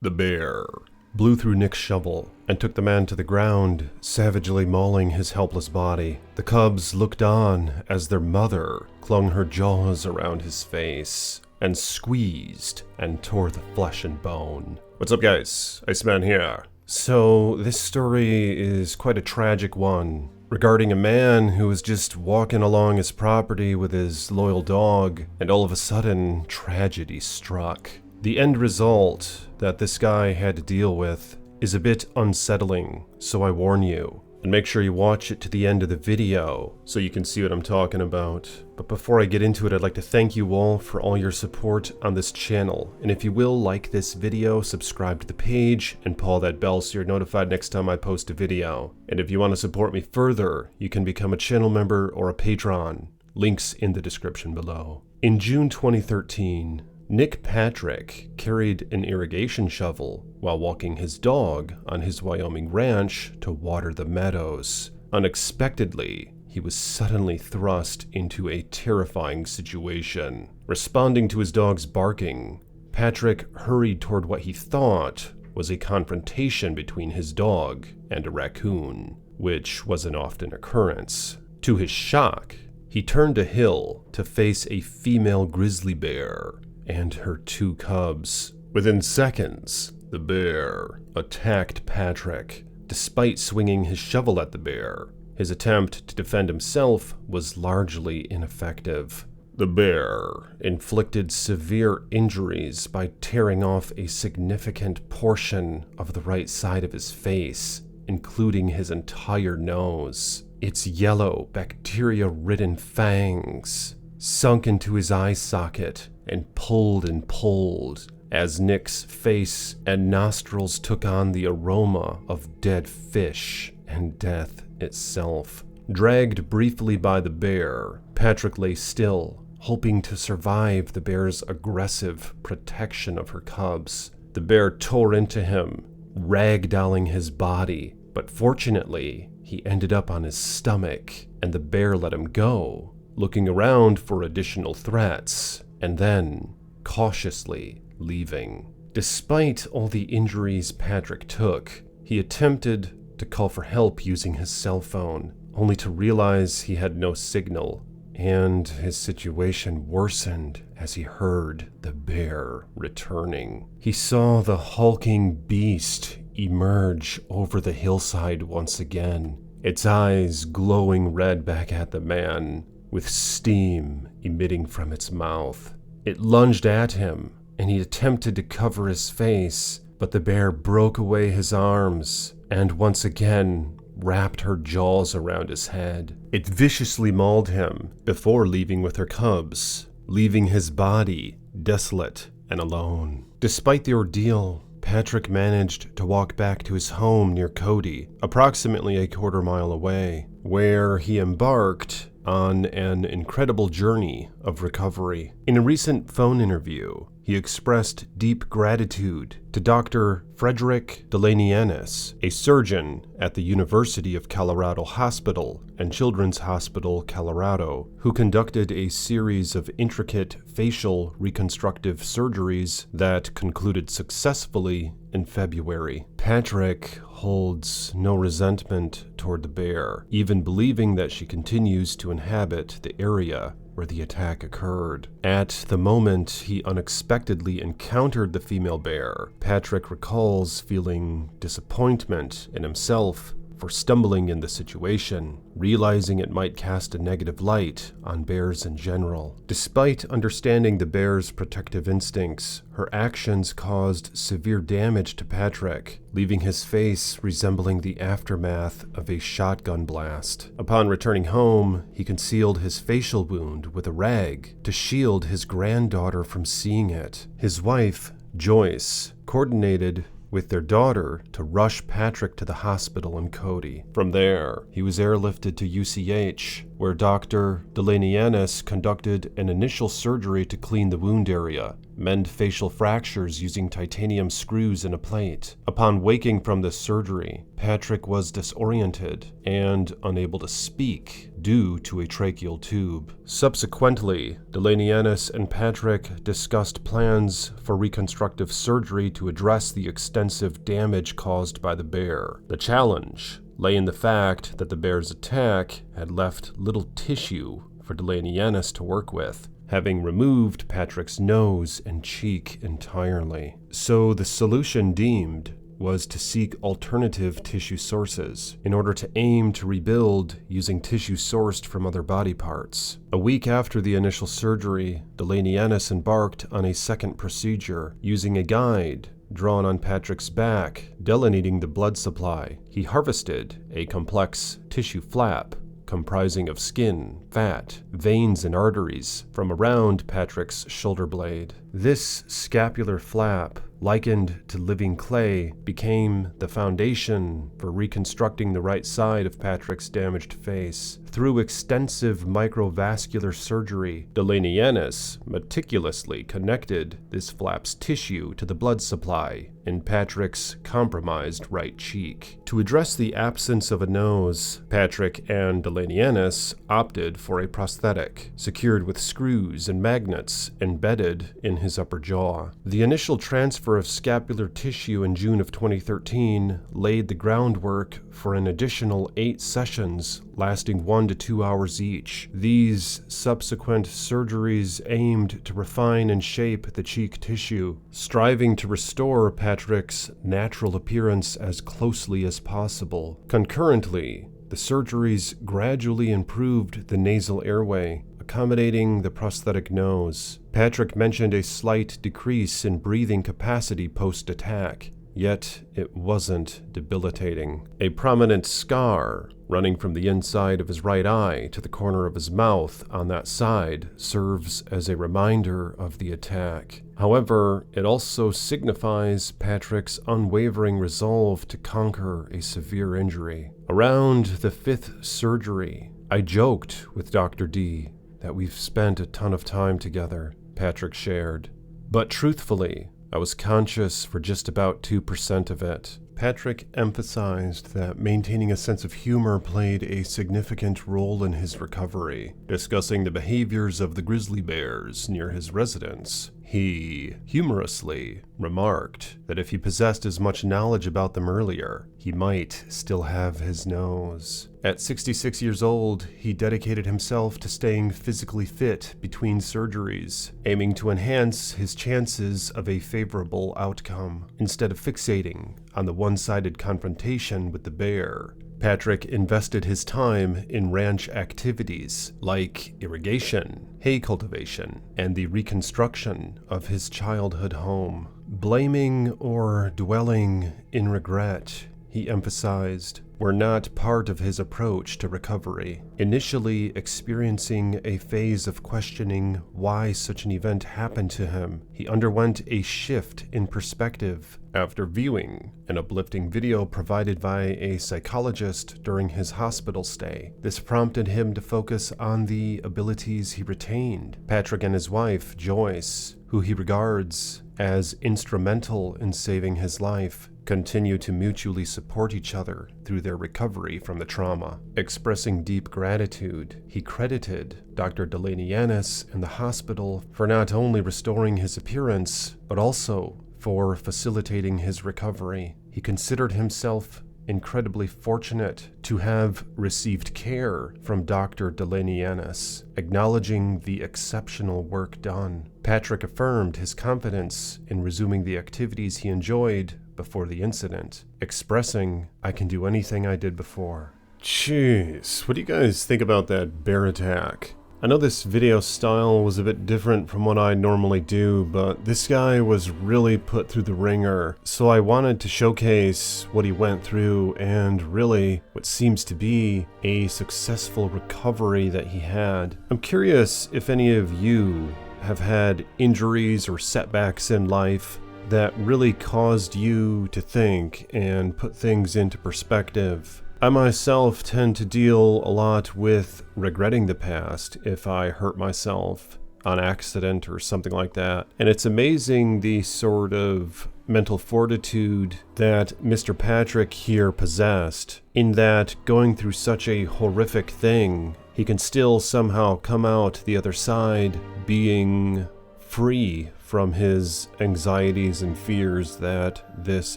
The bear blew through Nick's shovel and took the man to the ground, savagely mauling his helpless body. The cubs looked on as their mother clung her jaws around his face and squeezed and tore the flesh and bone. What's up, guys? Iceman here. So this story is quite a tragic one, regarding a man who was just walking along his property with his loyal dog, and all of a sudden, tragedy struck. The end result that this guy had to deal with is a bit unsettling, so I warn you. And make sure you watch it to the end of the video so you can see what I'm talking about. But before I get into it, I'd like to thank you all for all your support on this channel. And if you will, like this video, subscribe to the page, and pull that bell so you're notified next time I post a video. And if you want to support me further, you can become a channel member or a patron. Links in the description below. In June 2013, Nick Patrick carried an irrigation shovel while walking his dog on his Wyoming ranch to water the meadows. Unexpectedly, he was suddenly thrust into a terrifying situation. Responding to his dog's barking, Patrick hurried toward what he thought was a confrontation between his dog and a raccoon, which was an often occurrence. To his shock, he turned a hill to face a female grizzly bear and her two cubs. Within seconds, the bear attacked Patrick. Despite swinging his shovel at the bear, his attempt to defend himself was largely ineffective. The bear inflicted severe injuries by tearing off a significant portion of the right side of his face, including his entire nose. Its yellow, bacteria-ridden fangs sunk into his eye socket and pulled as Nick's face and nostrils took on the aroma of dead fish and death itself. Dragged briefly by the bear, Patrick lay still, hoping to survive the bear's aggressive protection of her cubs. The bear tore into him, ragdolling his body, but fortunately, he ended up on his stomach, and the bear let him go, looking around for additional threats, and then cautiously leaving. Despite all the injuries Patrick took, he attempted to call for help using his cell phone, only to realize he had no signal, and his situation worsened as he heard the bear returning. He saw the hulking beast emerge over the hillside once again, its eyes glowing red back at the man, with steam emitting from its mouth. It lunged at him, and he attempted to cover his face, but the bear broke away his arms and once again wrapped her jaws around his head. It viciously mauled him before leaving with her cubs, leaving his body desolate and alone. Despite the ordeal, Patrick managed to walk back to his home near Cody, approximately a quarter-mile away, where he embarked on an incredible journey of recovery. In a recent phone interview, he expressed deep gratitude to Dr. Frederick Delanianis, a surgeon at the University of Colorado Hospital and Children's Hospital, Colorado, who conducted a series of intricate facial reconstructive surgeries that concluded successfully in February. Patrick holds no resentment toward the bear, even believing that she continues to inhabit the area where the attack occurred. At the moment he unexpectedly encountered the female bear, Patrick recalls feeling disappointment in himself for stumbling in the situation, realizing it might cast a negative light on bears in general. Despite understanding the bear's protective instincts, her actions caused severe damage to Patrick, leaving his face resembling the aftermath of a shotgun blast. Upon returning home, he concealed his facial wound with a rag to shield his granddaughter from seeing it. His wife, Joyce, coordinated with their daughter to rush Patrick to the hospital in Cody. From there, he was airlifted to UCH, where Dr. Delanianis conducted an initial surgery to clean the wound area, mend facial fractures using titanium screws in a plate. Upon waking from this surgery, Patrick was disoriented and unable to speak due to a tracheal tube. Subsequently, Delanianis and Patrick discussed plans for reconstructive surgery to address the extensive damage caused by the bear. The challenge lay in the fact that the bear's attack had left little tissue for Delanianis to work with, having removed Patrick's nose and cheek entirely. So the solution deemed was to seek alternative tissue sources in order to aim to rebuild using tissue sourced from other body parts. A week after the initial surgery, Delanianis embarked on a second procedure using a guide drawn on Patrick's back, delineating the blood supply. He harvested a complex tissue flap comprising of skin, fat, veins, and arteries from around Patrick's shoulder blade. This scapular flap, likened to living clay, became the foundation for reconstructing the right side of Patrick's damaged face. Through extensive microvascular surgery, Delanianis meticulously connected this flap's tissue to the blood supply in Patrick's compromised right cheek. To address the absence of a nose, Patrick and Delanianis opted for a prosthetic, secured with screws and magnets embedded in his upper jaw. The initial transfer of scapular tissue in June of 2013 laid the groundwork for an additional 8 sessions lasting 1 to 2 hours each. These subsequent surgeries aimed to refine and shape the cheek tissue, striving to restore Patrick's natural appearance as closely as possible. Concurrently, the surgeries gradually improved the nasal airway, accommodating the prosthetic nose. Patrick mentioned a slight decrease in breathing capacity post-attack, yet it wasn't debilitating. A prominent scar running from the inside of his right eye to the corner of his mouth on that side serves as a reminder of the attack. However, it also signifies Patrick's unwavering resolve to conquer a severe injury. Around the 5th surgery, I joked with Dr. D that we've spent a ton of time together, Patrick shared. But truthfully, I was conscious for just about 2% of it. Patrick emphasized that maintaining a sense of humor played a significant role in his recovery. Discussing the behaviors of the grizzly bears near his residence, he humorously remarked that if he possessed as much knowledge about them earlier, he might still have his nose. At 66 years old, he dedicated himself to staying physically fit between surgeries, aiming to enhance his chances of a favorable outcome. Instead of fixating on the one-sided confrontation with the bear, Patrick invested his time in ranch activities like irrigation, hay cultivation, and the reconstruction of his childhood home. Blaming or dwelling in regret, he emphasized, were not part of his approach to recovery. Initially experiencing a phase of questioning why such an event happened to him, he underwent a shift in perspective after viewing an uplifting video provided by a psychologist during his hospital stay. This prompted him to focus on the abilities he retained. Patrick and his wife, Joyce, who he regards as instrumental in saving his life, continue to mutually support each other through their recovery from the trauma. Expressing deep gratitude, he credited Dr. Delanianis and the hospital for not only restoring his appearance, but also for facilitating his recovery. He considered himself incredibly fortunate to have received care from Dr. Delanianis, acknowledging the exceptional work done. Patrick affirmed his confidence in resuming the activities he enjoyed before the incident, expressing, "I can do anything I did before." Jeez, what do you guys think about that bear attack? I know this video style was a bit different from what I normally do, but this guy was really put through the ringer, so I wanted to showcase what he went through and really what seems to be a successful recovery that he had. I'm curious if any of you have had injuries or setbacks in life that really caused you to think and put things into perspective. I myself tend to deal a lot with regretting the past if I hurt myself on accident or something like that. And it's amazing the sort of mental fortitude that Mr. Patrick here possessed, in that going through such a horrific thing, he can still somehow come out the other side being free from his anxieties and fears that this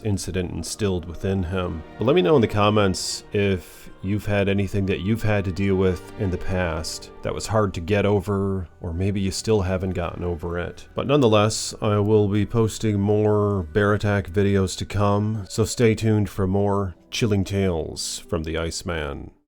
incident instilled within him. But let me know in the comments if you've had anything that you've had to deal with in the past that was hard to get over, or maybe you still haven't gotten over it. But nonetheless, I will be posting more bear attack videos to come, so stay tuned for more chilling tales from the Iceman.